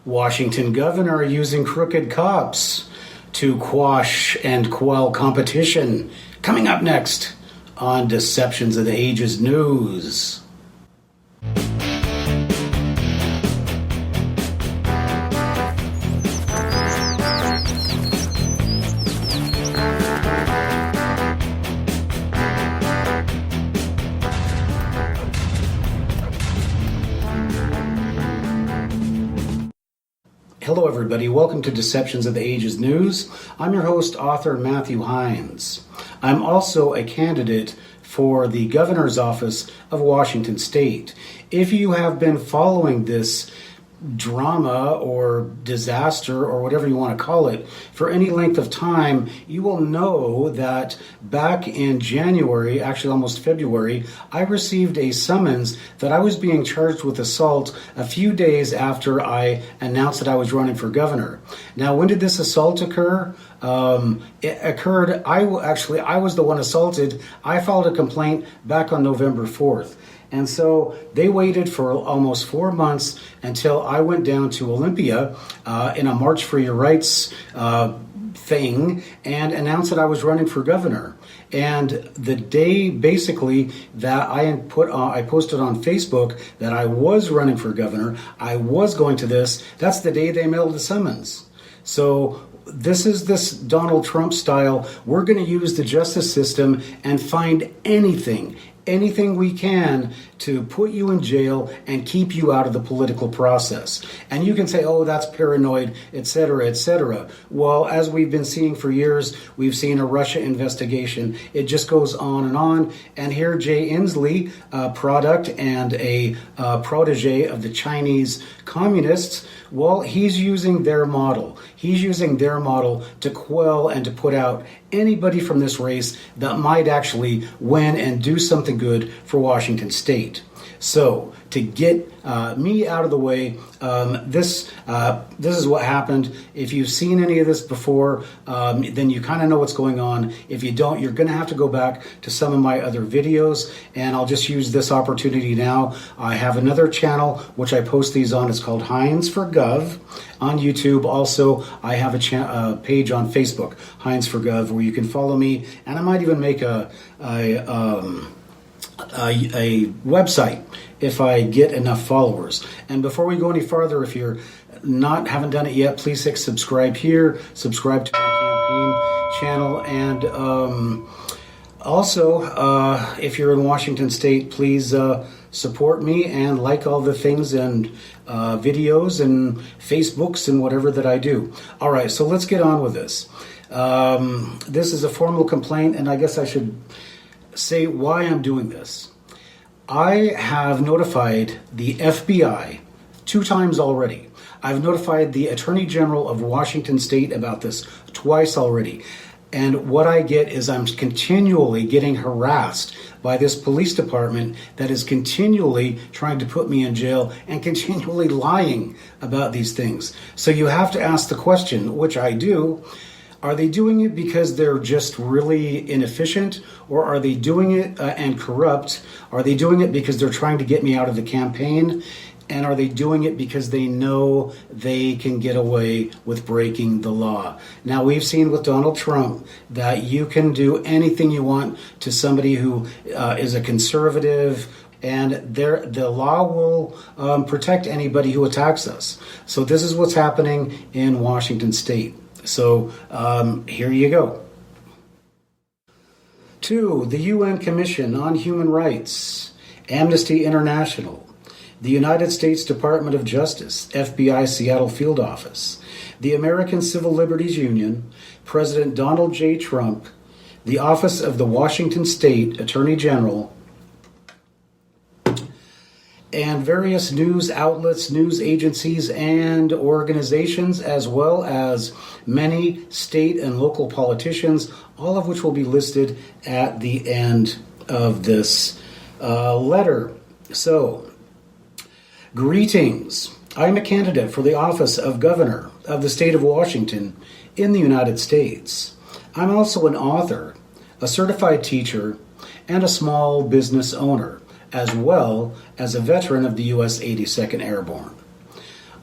Washington governor using crooked cops to quash and quell competition. Coming up next on Deceptions of the Ages News. Hello everybody, welcome to Deceptions of the Ages News. I'm your host, author Matthew Heines. I'm also a candidate for the governor's office of Washington State. If you have been following this drama or disaster or whatever you want to call it for any length of time, you will know that back in January, actually almost February, I received a summons that I was being charged with assault a few days after I announced that I was running for governor. Now, when did this assault occur? It occurred, I was the one assaulted. I filed a complaint back on November 4th. And so they waited for almost 4 months until I went down to Olympia in a March for Your Rights thing and announced that I was running for governor. And the day basically that I posted on Facebook that I was running for governor, I was going to this, that's the day they mailed the summons. So this is this Donald Trump style. We're going to use the justice system and find anything we can to put you in jail and keep you out of the political process. And you can say, oh, that's paranoid, etc., etc. Well, as we've been seeing for years, we've seen a Russia investigation. It just goes on and on. And here, Jay Inslee, a product and a protege of the Chinese communists, well, he's using their model. He's using their model to quell and to put out anybody from this race that might actually win and do something good for Washington State. So, to get me out of the way, this is what happened. If you've seen any of this before, then you kind of know what's going on. If you don't, you're going to have to go back to some of my other videos, and I'll just use this opportunity now. I have another channel which I post these on. It's called Heines for Gov on YouTube. Also, I have a page on Facebook, Heines for Gov, where you can follow me, and I might even make a website if I get enough followers. And before we go any farther, if you're haven't done it yet, please hit subscribe here, subscribe to my campaign channel, and also if you're in Washington State, please support me and like all the things and videos and Facebooks and whatever that I do. All right, so let's get on with this. This is a formal complaint, and I guess I should say why I'm doing this. I have notified the FBI 2 times already. I've notified the Attorney General of Washington State about this twice already. And what I get is I'm continually getting harassed by this police department that is continually trying to put me in jail and continually lying about these things. So you have to ask the question, which I do. Are they doing it because they're just really inefficient, or are they doing it and corrupt? Are they doing it because they're trying to get me out of the campaign? And are they doing it because they know they can get away with breaking the law? Now, we've seen with Donald Trump that you can do anything you want to somebody who is a conservative, and the law will protect anybody who attacks us. So this is what's happening in Washington State. So here you go. 2, the UN Commission on Human Rights, Amnesty International, the United States Department of Justice, FBI Seattle Field Office, the American Civil Liberties Union, President Donald J. Trump, the Office of the Washington State Attorney General, and various news outlets, news agencies, and organizations, as well as many state and local politicians, all of which will be listed at the end of this letter. So, greetings. I'm a candidate for the office of Governor of the state of Washington in the United States. I'm also an author, a certified teacher, and a small business owner, as well as a veteran of the U.S. 82nd Airborne.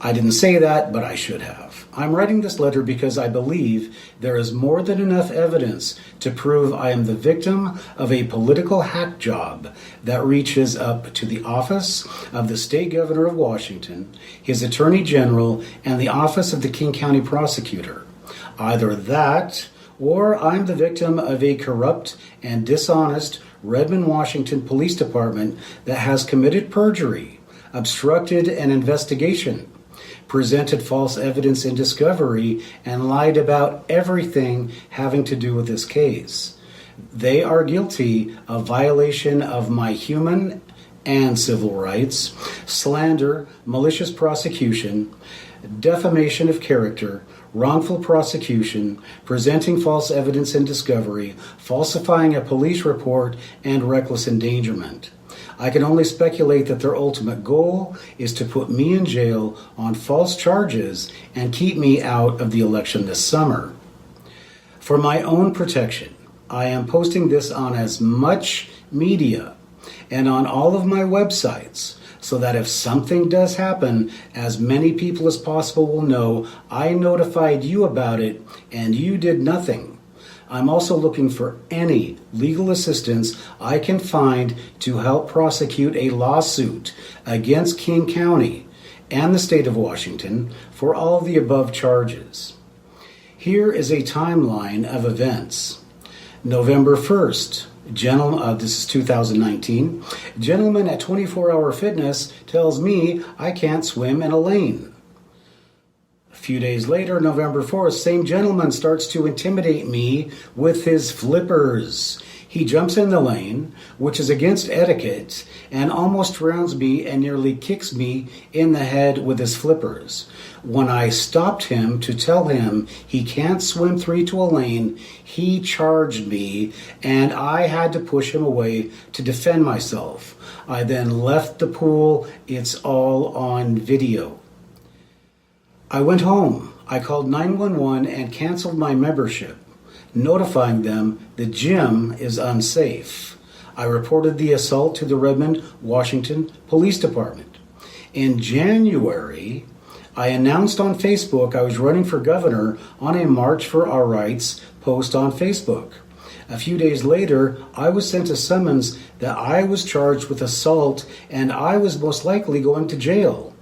I didn't say that, but I should have. I'm writing this letter because I believe there is more than enough evidence to prove I am the victim of a political hack job that reaches up to the office of the state governor of Washington, his attorney general, and the office of the King County prosecutor. Either that, or I'm the victim of a corrupt and dishonest Redmond Washington Police Department that has committed perjury, obstructed an investigation, presented false evidence in discovery, and lied about everything having to do with this case. They are guilty of violation of my human and civil rights, slander, malicious prosecution, defamation of character, wrongful prosecution, presenting false evidence in discovery, falsifying a police report, and reckless endangerment. I can only speculate that their ultimate goal is to put me in jail on false charges and keep me out of the election this summer. For my own protection, I am posting this on as much media and on all of my websites so that if something does happen, as many people as possible will know I notified you about it and you did nothing. I'm also looking for any legal assistance I can find to help prosecute a lawsuit against King County and the state of Washington for all of the above charges. Here is a timeline of events. November 1st, this is 2019, gentleman at 24 Hour Fitness tells me I can't swim in a lane. A few days later, November 4th, same gentleman starts to intimidate me with his flippers. He jumps in the lane, which is against etiquette, and almost drowns me and nearly kicks me in the head with his flippers. When I stopped him to tell him he can't swim 3 to a lane, he charged me, and I had to push him away to defend myself. I then left the pool. It's all on video. I went home. I called 911 and canceled my membership, notifying them the gym is unsafe. I reported the assault to the Redmond Washington Police Department. In January, I announced on Facebook I was running for governor on a March for Our Rights post on Facebook. A few days later, I was sent a summons that I was charged with assault and I was most likely going to jail.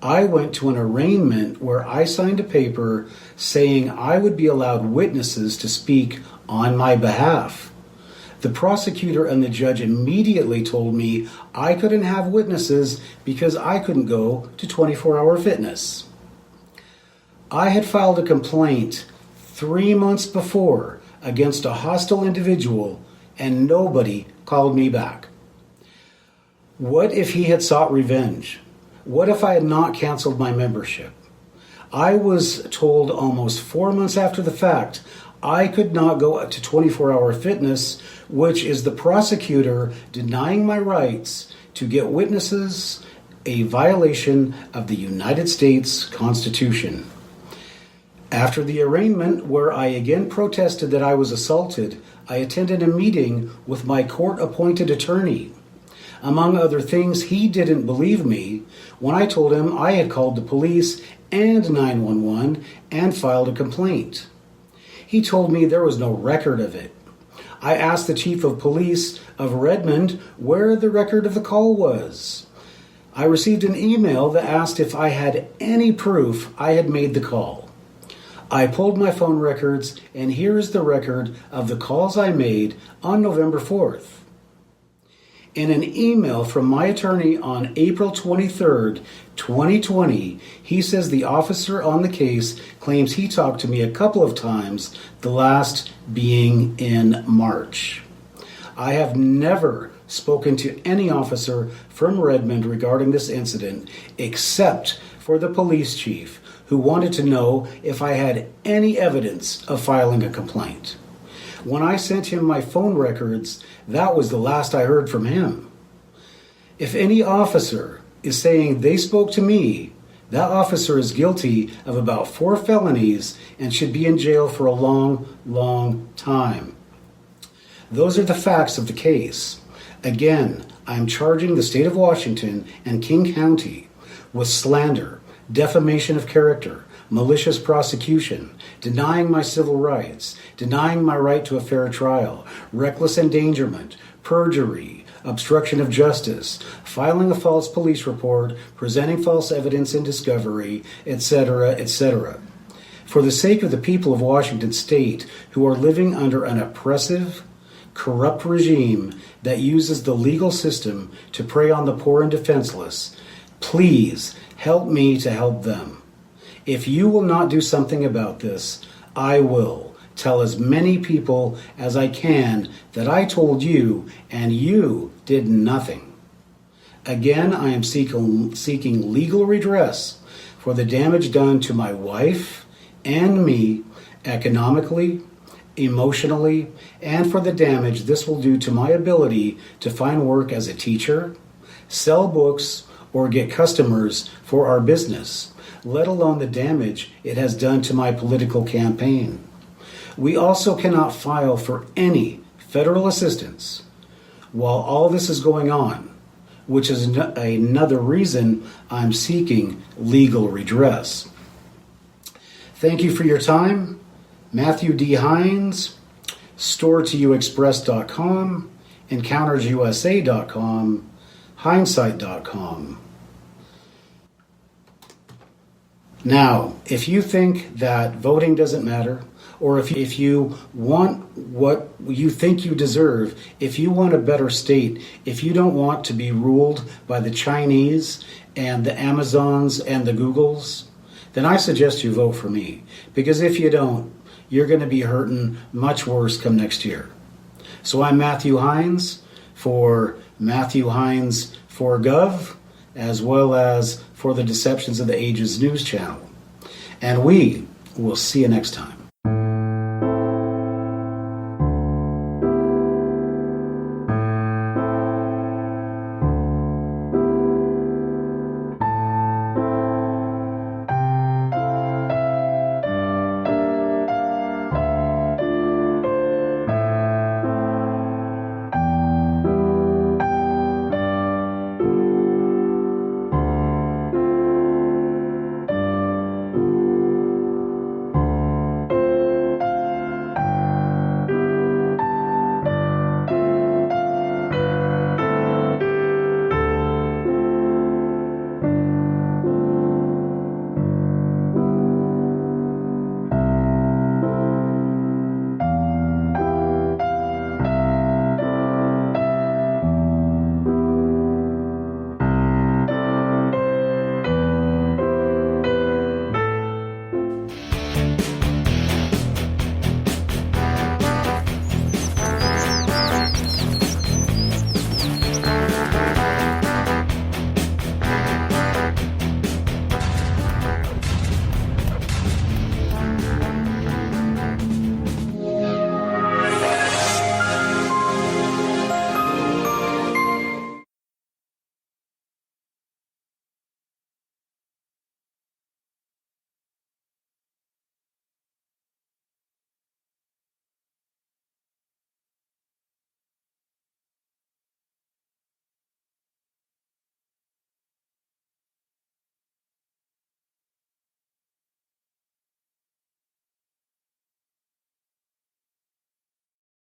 I went to an arraignment where I signed a paper saying I would be allowed witnesses to speak on my behalf. The prosecutor and the judge immediately told me I couldn't have witnesses because I couldn't go to 24 Hour Fitness. I had filed a complaint 3 months before against a hostile individual and nobody called me back. What if he had sought revenge? What if I had not canceled my membership? I was told almost 4 months after the fact I could not go to 24 Hour Fitness, which is the prosecutor denying my rights to get witnesses, a violation of the United States Constitution. After the arraignment, where I again protested that I was assaulted, I attended a meeting with my court-appointed attorney. Among other things, he didn't believe me when I told him I had called the police and 911 and filed a complaint. He told me there was no record of it. I asked the chief of police of Redmond where the record of the call was. I received an email that asked if I had any proof I had made the call. I pulled my phone records, and here is the record of the calls I made on November 4th. In an email from my attorney on April 23rd, 2020, he says the officer on the case claims he talked to me a couple of times, the last being in March. I have never spoken to any officer from Redmond regarding this incident, except for the police chief, who wanted to know if I had any evidence of filing a complaint. When I sent him my phone records, that was the last I heard from him. If any officer is saying they spoke to me, that officer is guilty of about 4 felonies and should be in jail for a long, long time. Those are the facts of the case. Again, I'm charging the state of Washington and King County with slander, defamation of character, malicious prosecution, denying my civil rights, denying my right to a fair trial, reckless endangerment, perjury, obstruction of justice, filing a false police report, presenting false evidence in discovery, etc., etc. For the sake of the people of Washington State who are living under an oppressive, corrupt regime that uses the legal system to prey on the poor and defenseless, please help me to help them. If you will not do something about this, I will tell as many people as I can that I told you and you did nothing. Again, I am seeking legal redress for the damage done to my wife and me economically, emotionally, and for the damage this will do to my ability to find work as a teacher, sell books, or get customers for our business, let alone the damage it has done to my political campaign. We also cannot file for any federal assistance while all this is going on, which is another reason I'm seeking legal redress. Thank you for your time. Matthew D. Heines, StoreToYouExpress.com, EncountersUSA.com, Hindsight.com. Now, if you think that voting doesn't matter, or if you want what you think you deserve, if you want a better state, if you don't want to be ruled by the Chinese and the Amazons and the Googles, then I suggest you vote for me. Because if you don't, you're going to be hurting much worse come next year. So I'm Matthew Heines for Matthew Heines for Gov, as well as for the Deceptions of the Ages news channel. And we will see you next time.